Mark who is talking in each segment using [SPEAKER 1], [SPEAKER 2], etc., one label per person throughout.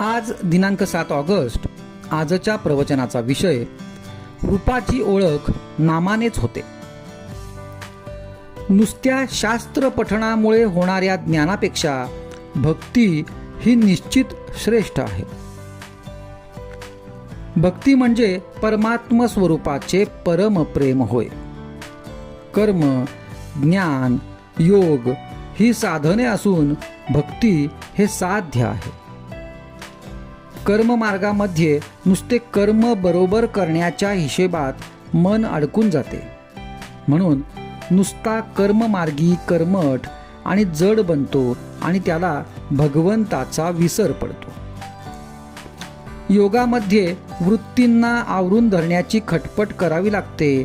[SPEAKER 1] आज दिनांक 7 ऑगस्ट. आजच्या प्रवचनाचा विषय रूपाची ओळख नामानेच होते. नुसत्या शास्त्र पठणामुळे होणाऱ्या ज्ञानापेक्षा भक्ती ही निश्चित श्रेष्ठ आहे. भक्ती म्हणजे परमात्म स्वरूपाचे परम प्रेम होय. कर्म, ज्ञान, योग ही साधने असून भक्ती हे साध्य आहे. कर्ममार्गामध्ये नुसते कर्म बरोबर करण्याच्या हिशेबात मन अडकून जाते. म्हणून नुसता कर्ममार्गी कर्मठ आणि जड बनतो आणि त्याला भगवंताचा विसर पडतो. योगामध्ये वृत्तींना आवरून धरण्याची खटपट करावी लागते.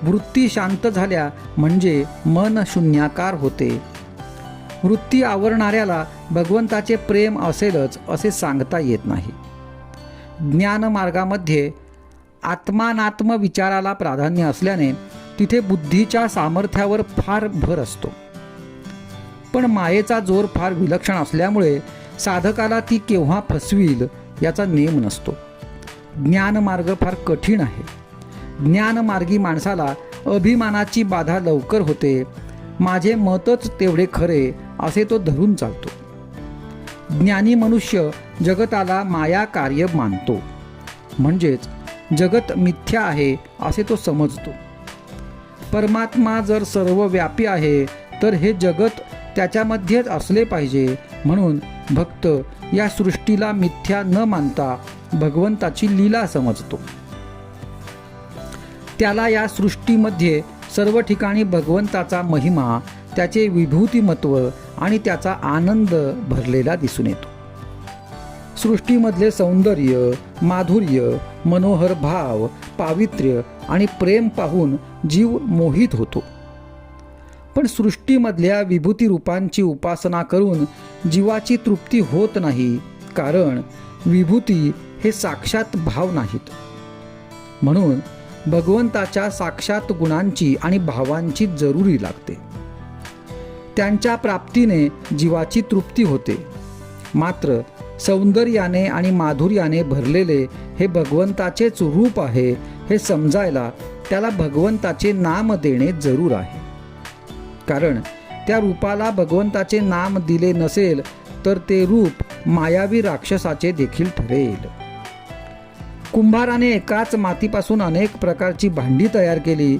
[SPEAKER 1] वृत्ती शांत झाल्या म्हणजे मन शून्याकार होते. वृत्ती आवरणाऱ्याला भगवंताचे प्रेम असेलच असे सांगता येत नाही. ज्ञानमार्गामध्ये आत्मानात्म विचाराला प्राधान्य असल्याने तिथे बुद्धीच्या सामर्थ्यावर फार भर असतो. पण मायेचा जोर फार विलक्षण असल्यामुळे साधकाला ती केव्हा फसवील याचा नेम नसतो. ज्ञानमार्ग फार कठीण आहे. ज्ञानमार्गी माणसाला अभिमानाची बाधा लवकर होते. माझे मतच तेवढे खरे असे तो धरून चालतो. ज्ञानी मनुष्य जगताला माया कार्य मानतो, म्हणजेच जगत मिथ्या आहे असे तो समजतो. परमात्मा जर सर्वव्यापी आहे तर हे जगत त्याच्यामध्येच असले पाहिजे. म्हणून भक्त या सृष्टीला मिथ्या न मानता भगवंताची लीला समजतो. त्याला या सृष्टीमध्ये सर्व ठिकाणी भगवंताचा महिमा, त्याचे विभूतिमत्व आणि त्याचा आनंद भरलेला दिसून येतो. सृष्टीमधले सौंदर्य, माधुर्य, मनोहर भाव, पावित्र्य आणि प्रेम पाहून जीव मोहित होतो. पण सृष्टीमधल्या विभूती रूपांची उपासना करून जीवाची तृप्ती होत नाही, कारण विभूती हे साक्षात भाव नाहीत. म्हणून भगवंताच्या साक्षात गुणांची आणि भावांची जरुरी लागते. त्यांच्या प्राप्तीने जीवाची तृप्ती होते. मात्र सौंदर्याने आणि माधुर्याने भरलेले हे भगवंताचेच रूप आहे हे समजायला त्याला भगवंताचे नाम देणे जरूर आहे. कारण त्या रूपाला भगवंताचे नाम दिले नसेल तर ते रूप मायावी राक्षसाचे देखील ठरेल. कुंभाराने एकाच मातीपासून अनेक प्रकारची भांडी तयार केली.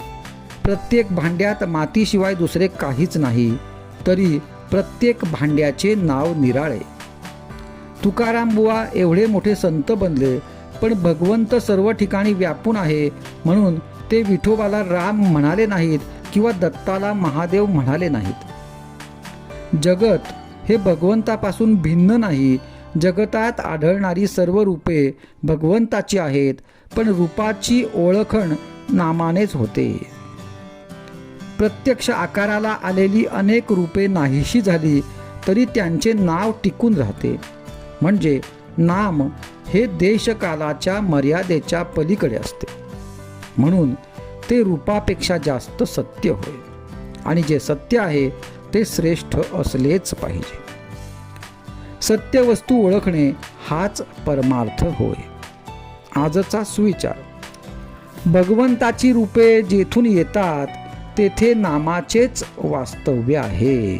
[SPEAKER 1] प्रत्येक भांड्यात मातीशिवाय दुसरे काहीच नाही, तरी प्रत्येक भांड्याचे नाव निराळे. तुकाराम बुवा एवढे मोठे संत बनले, पण भगवंत सर्व ठिकाणी व्यापून आहे म्हणून ते विठोबाला राम म्हणाले नाहीत किंवा दत्ताला महादेव म्हणाले नाहीत. जगत हे भगवंतापासून भिन्न नाही. जगतात आढळणारी सर्व रूपे भगवंताची आहेत, पण रूपाची ओळखण नामानेच होते. प्रत्यक्ष आकाराला आलेली अनेक रूपे नाहीशी झाली तरी त्यांचे नाव टिकून राहते. म्हणजे नाम हे देशकालाच्या मर्यादेच्या पलीकडे असते. म्हणून ते रूपापेक्षा जास्त सत्य होय, आणि जे सत्य आहे ते श्रेष्ठ असलेच पाहिजे. सत्य वस्तू ओळखणे हाच परमार्थ होय. आजचा सुविचार: भगवंताची रूपे जेथून येतात तेथे नामाचेच वास्तव्य आहे.